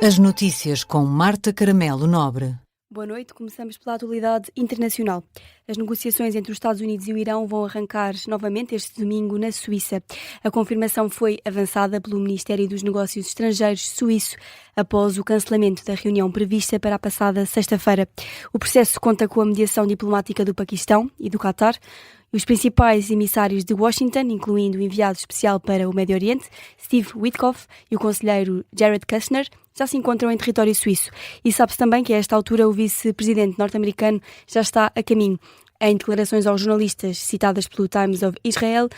As notícias com Marta Caramelo Nobre. Boa noite, começamos pela atualidade internacional. As negociações entre os Estados Unidos e o Irão vão arrancar novamente este domingo na Suíça. A confirmação foi avançada pelo Ministério dos Negócios Estrangeiros suíço após o cancelamento da reunião prevista para a passada sexta-feira. O processo conta com a mediação diplomática do Paquistão e do Catar. Os principais emissários de Washington, incluindo o enviado especial para o Médio Oriente, Steve Witkoff, e o conselheiro Jared Kushner, já se encontram em território suíço. E sabe-se também que a esta altura o vice-presidente norte-americano já está a caminho. Em declarações aos jornalistas citadas pelo Times of Israel,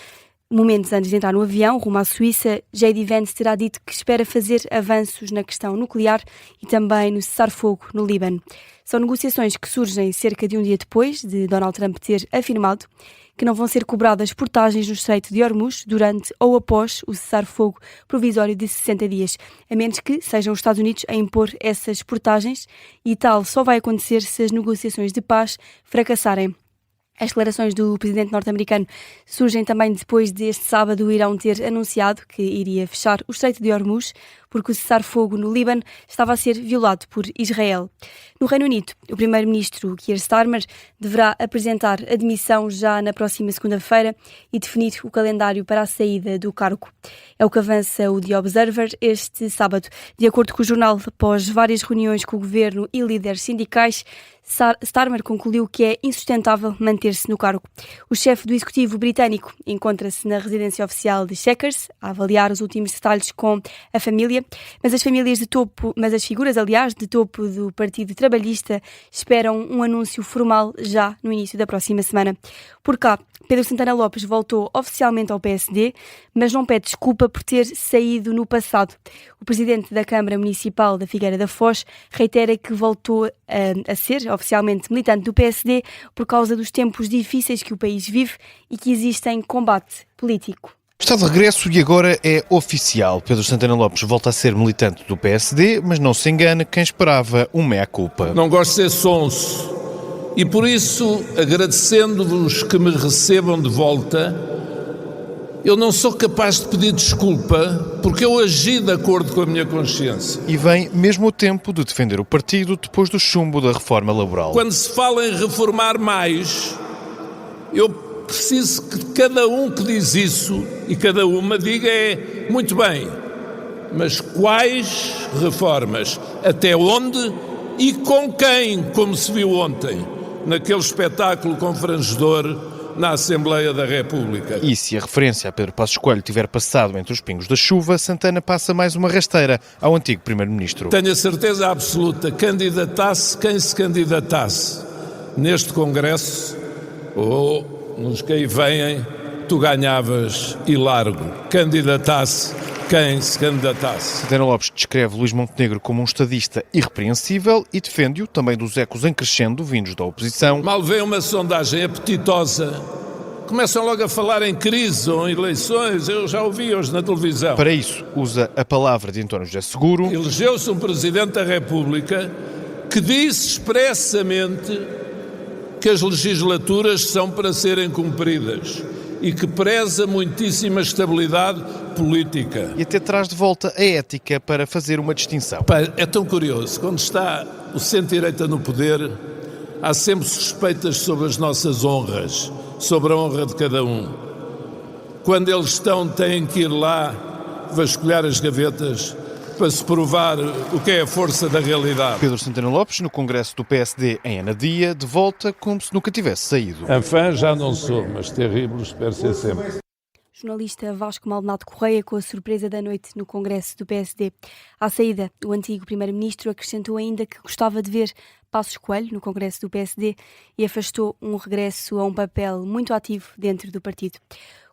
momentos antes de entrar no avião rumo à Suíça, J.D. Vance terá dito que espera fazer avanços na questão nuclear e também no cessar-fogo no Líbano. São negociações que surgem cerca de um dia depois de Donald Trump ter afirmado que não vão ser cobradas portagens no Estreito de Hormuz durante ou após o cessar-fogo provisório de 60 dias, a menos que sejam os Estados Unidos a impor essas portagens, e tal só vai acontecer se as negociações de paz fracassarem. As declarações do presidente norte-americano surgem também depois deste sábado o Irão ter anunciado que iria fechar o Estreito de Hormuz porque o cessar-fogo no Líbano estava a ser violado por Israel. No Reino Unido, o primeiro-ministro Keir Starmer deverá apresentar a demissão já na próxima segunda-feira e definir o calendário para a saída do cargo. É o que avança o The Observer este sábado. De acordo com o jornal, após várias reuniões com o governo e líderes sindicais, Starmer concluiu que é insustentável manter-se no cargo. O chefe do executivo britânico encontra-se na residência oficial de Chequers a avaliar os últimos detalhes com a família, mas as figuras de topo do Partido Trabalhista esperam um anúncio formal já no início da próxima semana. Por cá, Pedro Santana Lopes voltou oficialmente ao PSD, mas não pede desculpa por ter saído no passado. O presidente da Câmara Municipal da Figueira da Foz reitera que voltou a ser oficialmente militante do PSD por causa dos tempos difíceis que o país vive e que existe em combate político. Está de regresso e agora é oficial. Pedro Santana Lopes volta a ser militante do PSD, mas não se engane quem esperava um meia-culpa. Não gosto de ser sonso e por isso, agradecendo-vos que me recebam de volta, eu não sou capaz de pedir desculpa porque eu agi de acordo com a minha consciência. E vem mesmo o tempo de defender o partido depois do chumbo da reforma laboral. Quando se fala em reformar mais, eu preciso que cada um que diz isso e cada uma diga muito bem, mas quais reformas, até onde e com quem, como se viu ontem, naquele espetáculo confrangedor na Assembleia da República. E se a referência a Pedro Passos Coelho tiver passado entre os pingos da chuva, Santana passa mais uma rasteira ao antigo Primeiro-Ministro. Tenho a certeza absoluta, candidatasse quem se candidatasse neste Congresso ou nos que aí vêm, tu ganhavas e largo. Candidatasse quem se candidatasse. Santana Lopes descreve Luís Montenegro como um estadista irrepreensível e defende-o também dos ecos em crescendo vindos da oposição. Mal vê uma sondagem apetitosa, começam logo a falar em crise ou em eleições, eu já ouvi hoje na televisão. Para isso, usa a palavra de António José Seguro. Elegeu-se um Presidente da República que disse expressamente que as legislaturas são para serem cumpridas e que preza muitíssima estabilidade política. E até traz de volta a ética para fazer uma distinção. É tão curioso, quando está o centro-direita no poder, há sempre suspeitas sobre as nossas honras, sobre a honra de cada um. Quando eles estão, têm que ir lá vasculhar as gavetas para se provar o que é a força da realidade. Pedro Santana Lopes, no Congresso do PSD em Anadia, de volta como se nunca tivesse saído. Enfim, já não sou, mas terrível espero ser sempre. Jornalista Vasco Maldonado Correia com a surpresa da noite no Congresso do PSD. À saída, o antigo primeiro-ministro acrescentou ainda que gostava de ver Passos Coelho no Congresso do PSD e afastou um regresso a um papel muito ativo dentro do partido.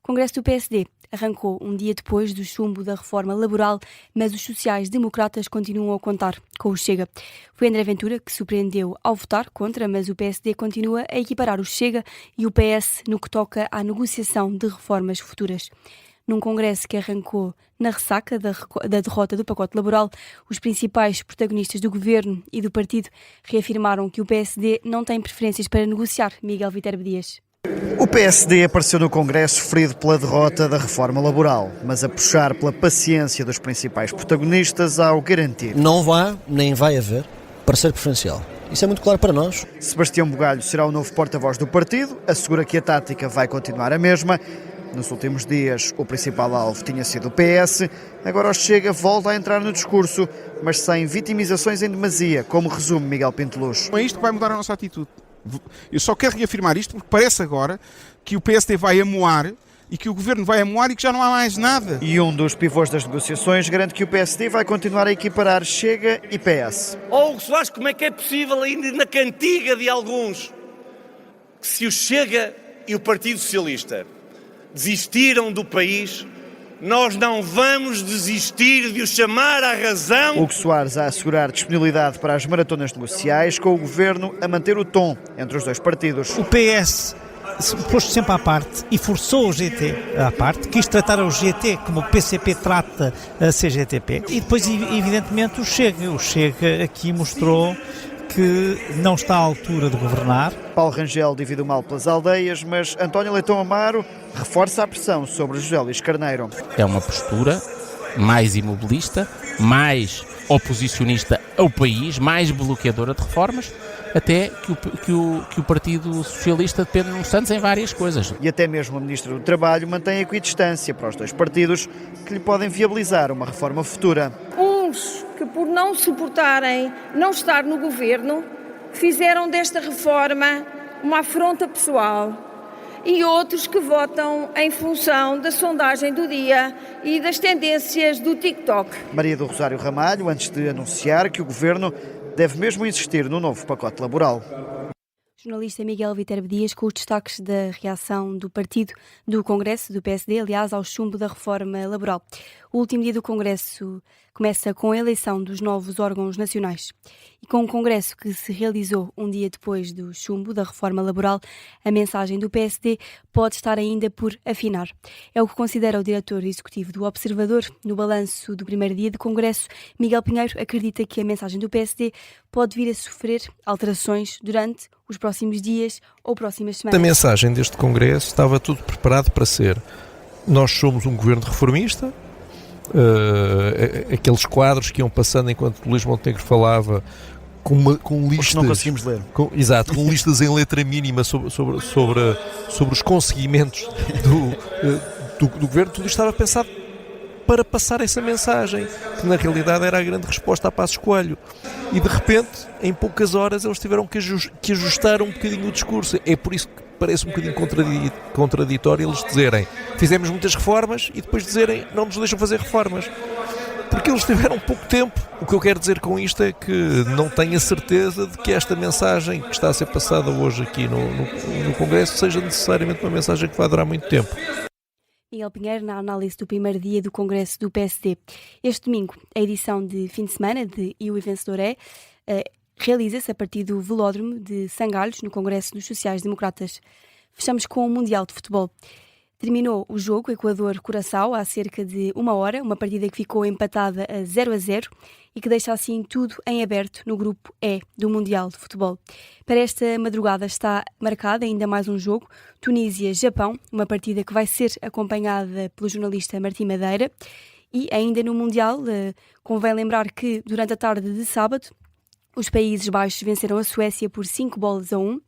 O Congresso do PSD arrancou um dia depois do chumbo da reforma laboral, mas os sociais-democratas continuam a contar com o Chega. Foi André Ventura que surpreendeu ao votar contra, mas o PSD continua a equiparar o Chega e o PS no que toca à negociação de reformas futuras. Num congresso que arrancou na ressaca da derrota do pacote laboral, os principais protagonistas do governo e do partido reafirmaram que o PSD não tem preferências para negociar. Miguel Viterbo Dias. O PSD apareceu no Congresso ferido pela derrota da reforma laboral, mas a puxar pela paciência dos principais protagonistas ao garantir. Não há, nem vai haver, parecer preferencial. Isso é muito claro para nós. Sebastião Bugalho será o novo porta-voz do partido, assegura que a tática vai continuar a mesma. Nos últimos dias, o principal alvo tinha sido o PS, agora o Chega volta a entrar no discurso, mas sem vitimizações em demasia, como resume Miguel Pinteluz. É isto que vai mudar a nossa atitude. Eu só quero reafirmar isto porque parece agora que o PSD vai amoar e que o Governo vai amoar e que já não há mais nada. E um dos pivôs das negociações garante que o PSD vai continuar a equiparar Chega e PS. Hugo Soares, como é que é possível ainda na cantiga de alguns que se o Chega e o Partido Socialista desistiram do país, nós não vamos desistir de o chamar à razão. Hugo Soares a assegurar disponibilidade para as maratonas negociais, com o Governo a manter o tom entre os dois partidos. O PS pôs sempre à parte e forçou o GT à parte, quis tratar o GT como o PCP trata a CGTP e depois evidentemente o Chega aqui mostrou que não está à altura de governar. Paulo Rangel divide o mal pelas aldeias, mas António Leitão Amaro reforça a pressão sobre José Luís Carneiro. É uma postura mais imobilista, mais oposicionista ao país, mais bloqueadora de reformas, até que o Partido Socialista depende de uns tantos em várias coisas. E até mesmo o Ministro do Trabalho mantém equidistância para os dois partidos que lhe podem viabilizar uma reforma futura. Uns que, por não suportarem não estar no governo, fizeram desta reforma uma afronta pessoal, e outros que votam em função da sondagem do dia e das tendências do TikTok. Maria do Rosário Ramalho, antes de anunciar que o Governo deve mesmo insistir no novo pacote laboral. Jornalista Miguel Viterbo Dias com os destaques da reação do partido do Congresso, do PSD, aliás, ao chumbo da reforma laboral. O último dia do Congresso começa com a eleição dos novos órgãos nacionais. E com o Congresso que se realizou um dia depois do chumbo da reforma laboral, a mensagem do PSD pode estar ainda por afinar. É o que considera o diretor executivo do Observador. No balanço do primeiro dia de Congresso, Miguel Pinheiro acredita que a mensagem do PSD pode vir a sofrer alterações durante os próximos dias ou próximas semanas. A mensagem deste Congresso estava tudo preparado para ser: nós somos um governo reformista. Aqueles quadros que iam passando enquanto o Luís Montenegro falava com listas, não conseguimos ler. Com listas em letra mínima sobre os conseguimentos do governo. Tudo isto estava pensado para passar essa mensagem, que na realidade era a grande resposta a Passos Coelho. E de repente, em poucas horas, eles tiveram que ajustar um bocadinho o discurso. É por isso que parece um bocadinho contraditório eles dizerem: fizemos muitas reformas, e depois dizerem: não nos deixam fazer reformas. Porque eles tiveram pouco tempo. O que eu quero dizer com isto é que não tenho a certeza de que esta mensagem que está a ser passada hoje aqui no Congresso seja necessariamente uma mensagem que vai durar muito tempo. Miguel Pinheiro, na análise do primeiro dia do Congresso do PSD. Este domingo, a edição de fim de semana de E o Vencedor é realiza-se a partir do Velódromo de Sangalhos, no Congresso dos Sociais-Democratas. Fechamos com o Mundial de Futebol. Terminou o jogo Equador-Curaçao há cerca de uma hora, uma partida que ficou empatada a 0-0 e que deixa assim tudo em aberto no grupo E do Mundial de Futebol. Para esta madrugada está marcado ainda mais um jogo, Tunísia-Japão, uma partida que vai ser acompanhada pelo jornalista Martim Madeira. E ainda no Mundial, convém lembrar que durante a tarde de sábado, os Países Baixos venceram a Suécia por 5-1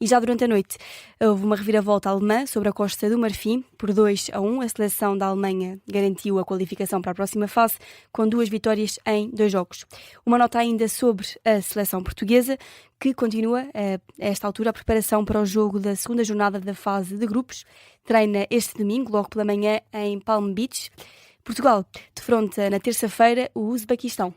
e já durante a noite houve uma reviravolta alemã sobre a Costa do Marfim por 2-1. A seleção da Alemanha garantiu a qualificação para a próxima fase com 2 vitórias em 2 jogos. Uma nota ainda sobre a seleção portuguesa, que continua a esta altura a preparação para o jogo da segunda jornada da fase de grupos. Treina este domingo, logo pela manhã, em Palm Beach. Portugal defronta na terça-feira o Uzbequistão.